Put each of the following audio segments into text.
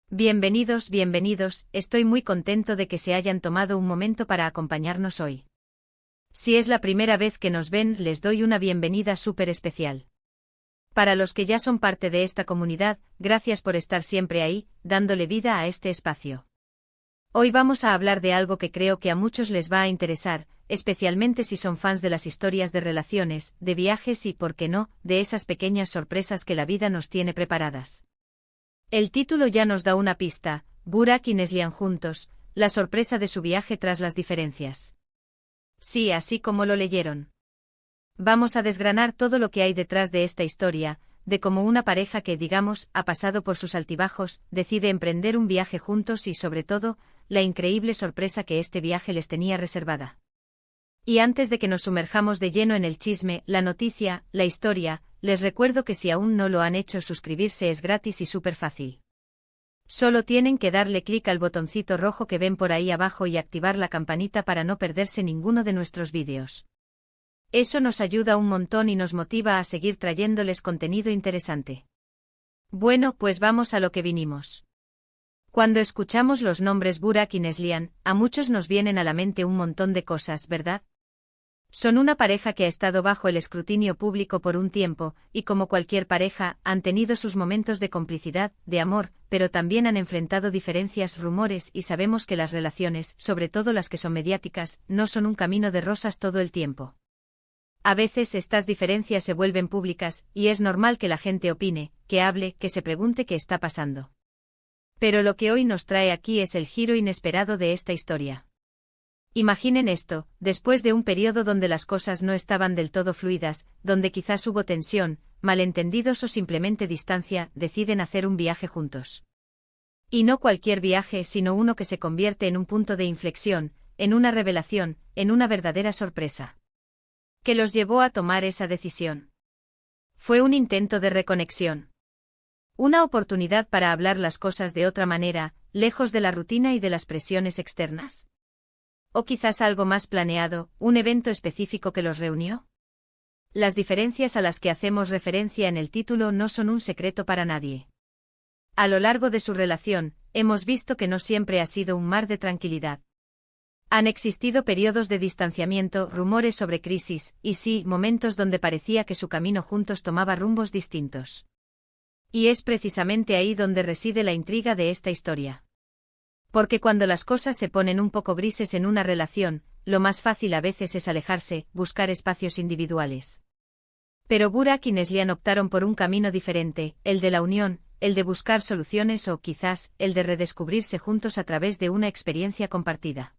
Bienvenidos, bienvenidos, estoy muy contento de que se hayan tomado un momento para acompañarnos hoy. Si es la primera vez que nos ven, les doy una bienvenida súper especial. Para los que ya son parte de esta comunidad, gracias por estar siempre ahí, dándole vida a este espacio. Hoy vamos a hablar de algo que creo que a muchos les va a interesar, especialmente si son fans de las historias de relaciones, de viajes y, por qué no, de esas pequeñas sorpresas que la vida nos tiene preparadas. El título ya nos da una pista: Burak y Neslihan juntos, la sorpresa de su viaje tras las diferencias. Sí, así como lo leyeron. Vamos a desgranar todo lo que hay detrás de esta historia, de cómo una pareja que, digamos, ha pasado por sus altibajos, decide emprender un viaje juntos y, sobre todo, la increíble sorpresa que este viaje les tenía reservada. Y antes de que nos sumerjamos de lleno en el chisme, la noticia, la historia, les recuerdo que si aún no lo han hecho, suscribirse es gratis y súper fácil. Solo tienen que darle clic al botoncito rojo que ven por ahí abajo y activar la campanita para no perderse ninguno de nuestros vídeos. Eso nos ayuda un montón y nos motiva a seguir trayéndoles contenido interesante. Bueno, pues vamos a lo que vinimos. Cuando escuchamos los nombres Burak y Neslihan, a muchos nos vienen a la mente un montón de cosas, ¿verdad? Son una pareja que ha estado bajo el escrutinio público por un tiempo, y como cualquier pareja, han tenido sus momentos de complicidad, de amor, pero también han enfrentado diferencias, rumores, y sabemos que las relaciones, sobre todo las que son mediáticas, no son un camino de rosas todo el tiempo. A veces estas diferencias se vuelven públicas, y es normal que la gente opine, que hable, que se pregunte qué está pasando. Pero lo que hoy nos trae aquí es el giro inesperado de esta historia. Imaginen esto: después de un periodo donde las cosas no estaban del todo fluidas, donde quizás hubo tensión, malentendidos o simplemente distancia, deciden hacer un viaje juntos. Y no cualquier viaje, sino uno que se convierte en un punto de inflexión, en una revelación, en una verdadera sorpresa. ¿Qué los llevó a tomar esa decisión? Fue un intento de reconexión. Una oportunidad para hablar las cosas de otra manera, lejos de la rutina y de las presiones externas. O quizás algo más planeado, un evento específico que los reunió. Las diferencias a las que hacemos referencia en el título no son un secreto para nadie. A lo largo de su relación, hemos visto que no siempre ha sido un mar de tranquilidad. Han existido periodos de distanciamiento, rumores sobre crisis, y sí, momentos donde parecía que su camino juntos tomaba rumbos distintos. Y es precisamente ahí donde reside la intriga de esta historia. Porque cuando las cosas se ponen un poco grises en una relación, lo más fácil a veces es alejarse, buscar espacios individuales. Pero Burak y Neslihan optaron por un camino diferente, el de la unión, el de buscar soluciones o, quizás, el de redescubrirse juntos a través de una experiencia compartida.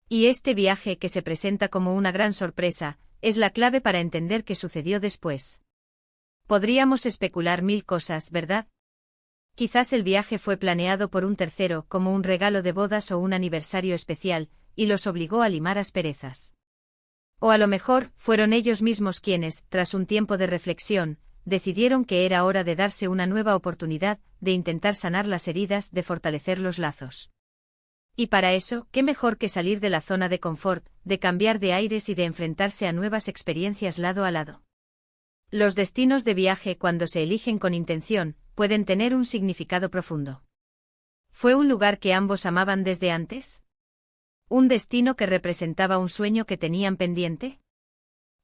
Y este viaje, que se presenta como una gran sorpresa, es la clave para entender qué sucedió después. Podríamos especular mil cosas, ¿verdad? Quizás el viaje fue planeado por un tercero, como un regalo de bodas o un aniversario especial, y los obligó a limar asperezas. O a lo mejor, fueron ellos mismos quienes, tras un tiempo de reflexión, decidieron que era hora de darse una nueva oportunidad, de intentar sanar las heridas, de fortalecer los lazos. Y para eso, ¿qué mejor que salir de la zona de confort, de cambiar de aires y de enfrentarse a nuevas experiencias lado a lado? Los destinos de viaje, cuando se eligen con intención, pueden tener un significado profundo. ¿Fue un lugar que ambos amaban desde antes? ¿Un destino que representaba un sueño que tenían pendiente?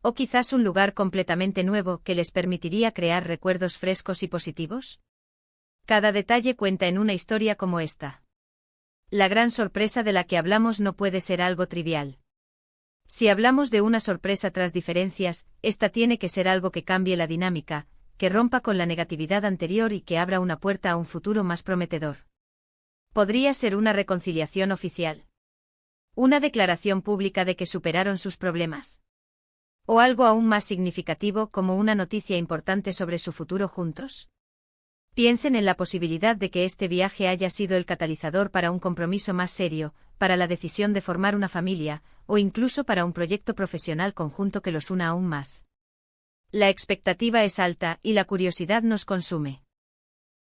¿O quizás un lugar completamente nuevo que les permitiría crear recuerdos frescos y positivos? Cada detalle cuenta en una historia como esta. La gran sorpresa de la que hablamos no puede ser algo trivial. Si hablamos de una sorpresa tras diferencias, esta tiene que ser algo que cambie la dinámica, que rompa con la negatividad anterior y que abra una puerta a un futuro más prometedor. Podría ser una reconciliación oficial. Una declaración pública de que superaron sus problemas. O algo aún más significativo, como una noticia importante sobre su futuro juntos. Piensen en la posibilidad de que este viaje haya sido el catalizador para un compromiso más serio, para la decisión de formar una familia, o incluso para un proyecto profesional conjunto que los una aún más. La expectativa es alta y la curiosidad nos consume.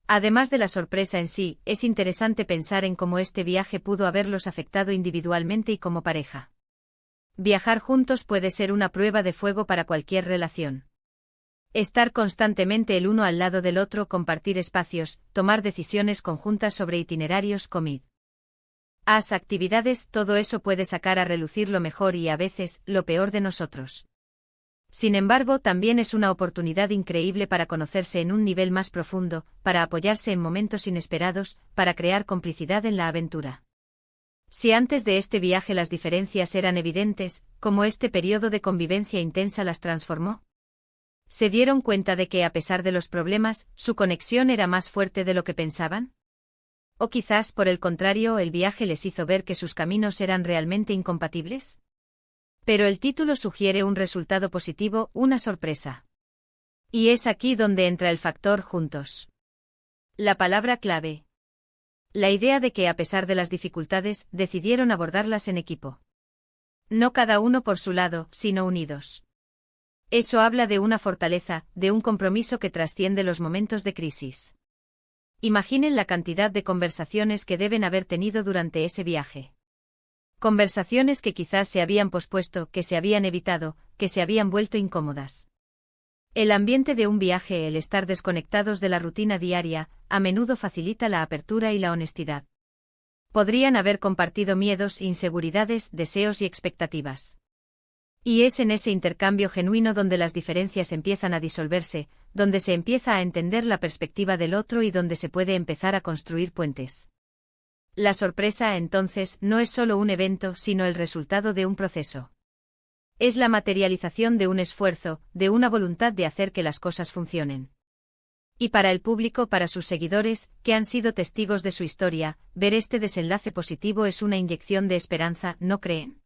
Además de la sorpresa en sí, es interesante pensar en cómo este viaje pudo haberlos afectado individualmente y como pareja. Viajar juntos puede ser una prueba de fuego para cualquier relación. Estar constantemente el uno al lado del otro, compartir espacios, tomar decisiones conjuntas sobre itinerarios, actividades, todo eso puede sacar a relucir lo mejor y a veces, lo peor de nosotros. Sin embargo, también es una oportunidad increíble para conocerse en un nivel más profundo, para apoyarse en momentos inesperados, para crear complicidad en la aventura. Si antes de este viaje las diferencias eran evidentes, ¿cómo este periodo de convivencia intensa las transformó? ¿Se dieron cuenta de que, a pesar de los problemas, su conexión era más fuerte de lo que pensaban? ¿O quizás, por el contrario, el viaje les hizo ver que sus caminos eran realmente incompatibles? Pero el título sugiere un resultado positivo, una sorpresa. Y es aquí donde entra el factor juntos. La palabra clave. La idea de que, a pesar de las dificultades, decidieron abordarlas en equipo. No cada uno por su lado, sino unidos. Eso habla de una fortaleza, de un compromiso que trasciende los momentos de crisis. Imaginen la cantidad de conversaciones que deben haber tenido durante ese viaje. Conversaciones que quizás se habían pospuesto, que se habían evitado, que se habían vuelto incómodas. El ambiente de un viaje, el estar desconectados de la rutina diaria, a menudo facilita la apertura y la honestidad. Podrían haber compartido miedos, inseguridades, deseos y expectativas. Y es en ese intercambio genuino donde las diferencias empiezan a disolverse, donde se empieza a entender la perspectiva del otro y donde se puede empezar a construir puentes. La sorpresa, entonces, no es solo un evento, sino el resultado de un proceso. Es la materialización de un esfuerzo, de una voluntad de hacer que las cosas funcionen. Y para el público, para sus seguidores, que han sido testigos de su historia, ver este desenlace positivo es una inyección de esperanza, ¿no creen?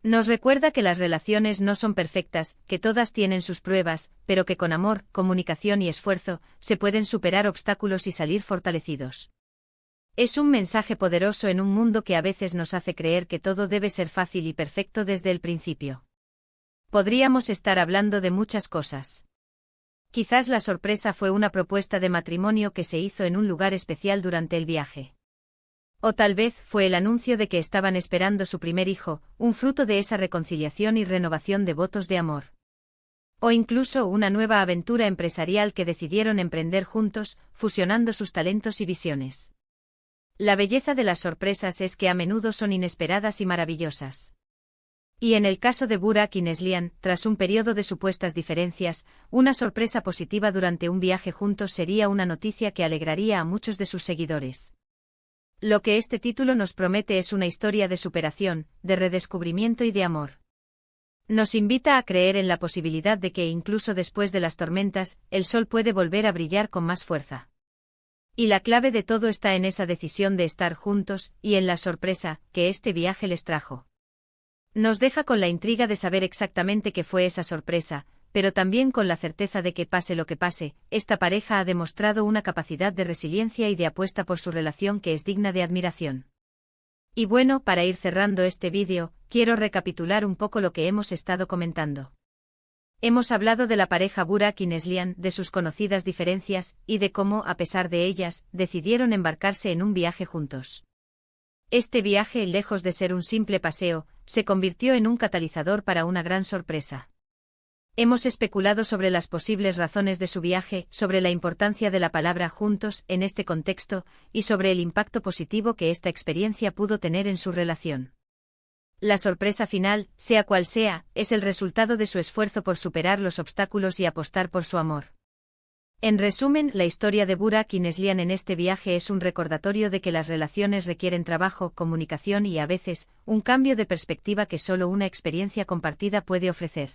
Nos recuerda que las relaciones no son perfectas, que todas tienen sus pruebas, pero que con amor, comunicación y esfuerzo, se pueden superar obstáculos y salir fortalecidos. Es un mensaje poderoso en un mundo que a veces nos hace creer que todo debe ser fácil y perfecto desde el principio. Podríamos estar hablando de muchas cosas. Quizás la sorpresa fue una propuesta de matrimonio que se hizo en un lugar especial durante el viaje. O tal vez fue el anuncio de que estaban esperando su primer hijo, un fruto de esa reconciliación y renovación de votos de amor. O incluso una nueva aventura empresarial que decidieron emprender juntos, fusionando sus talentos y visiones. La belleza de las sorpresas es que a menudo son inesperadas y maravillosas. Y en el caso de Burak y Neslihan, tras un periodo de supuestas diferencias, una sorpresa positiva durante un viaje juntos sería una noticia que alegraría a muchos de sus seguidores. Lo que este título nos promete es una historia de superación, de redescubrimiento y de amor. Nos invita a creer en la posibilidad de que incluso después de las tormentas, el sol puede volver a brillar con más fuerza. Y la clave de todo está en esa decisión de estar juntos, y en la sorpresa que este viaje les trajo. Nos deja con la intriga de saber exactamente qué fue esa sorpresa, pero también con la certeza de que pase lo que pase, esta pareja ha demostrado una capacidad de resiliencia y de apuesta por su relación que es digna de admiración. Y bueno, para ir cerrando este vídeo, quiero recapitular un poco lo que hemos estado comentando. Hemos hablado de la pareja Burak y Neslihan, de sus conocidas diferencias, y de cómo, a pesar de ellas, decidieron embarcarse en un viaje juntos. Este viaje, lejos de ser un simple paseo, se convirtió en un catalizador para una gran sorpresa. Hemos especulado sobre las posibles razones de su viaje, sobre la importancia de la palabra juntos en este contexto, y sobre el impacto positivo que esta experiencia pudo tener en su relación. La sorpresa final, sea cual sea, es el resultado de su esfuerzo por superar los obstáculos y apostar por su amor. En resumen, la historia de Burak y Neslihan en este viaje es un recordatorio de que las relaciones requieren trabajo, comunicación y a veces, un cambio de perspectiva que solo una experiencia compartida puede ofrecer.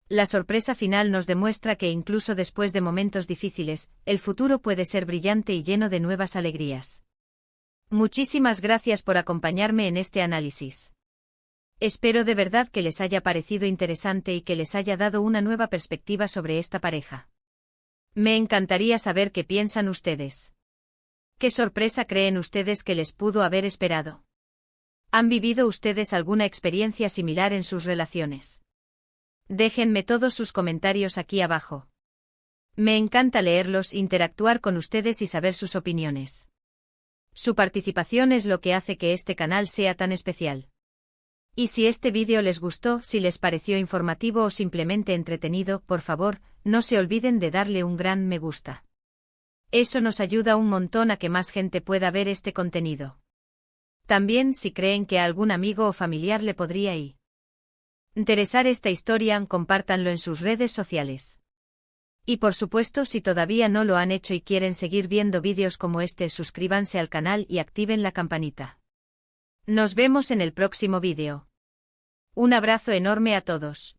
La sorpresa final nos demuestra que incluso después de momentos difíciles, el futuro puede ser brillante y lleno de nuevas alegrías. Muchísimas gracias por acompañarme en este análisis. Espero de verdad que les haya parecido interesante y que les haya dado una nueva perspectiva sobre esta pareja. Me encantaría saber qué piensan ustedes. ¿Qué sorpresa creen ustedes que les pudo haber esperado? ¿Han vivido ustedes alguna experiencia similar en sus relaciones? Déjenme todos sus comentarios aquí abajo. Me encanta leerlos, interactuar con ustedes y saber sus opiniones. Su participación es lo que hace que este canal sea tan especial. Y si este vídeo les gustó, si les pareció informativo o simplemente entretenido, por favor, no se olviden de darle un gran me gusta. Eso nos ayuda un montón a que más gente pueda ver este contenido. También, si creen que a algún amigo o familiar le podría interesar esta historia, compártanlo en sus redes sociales. Y por supuesto, si todavía no lo han hecho y quieren seguir viendo vídeos como este, suscríbanse al canal y activen la campanita. Nos vemos en el próximo vídeo. Un abrazo enorme a todos.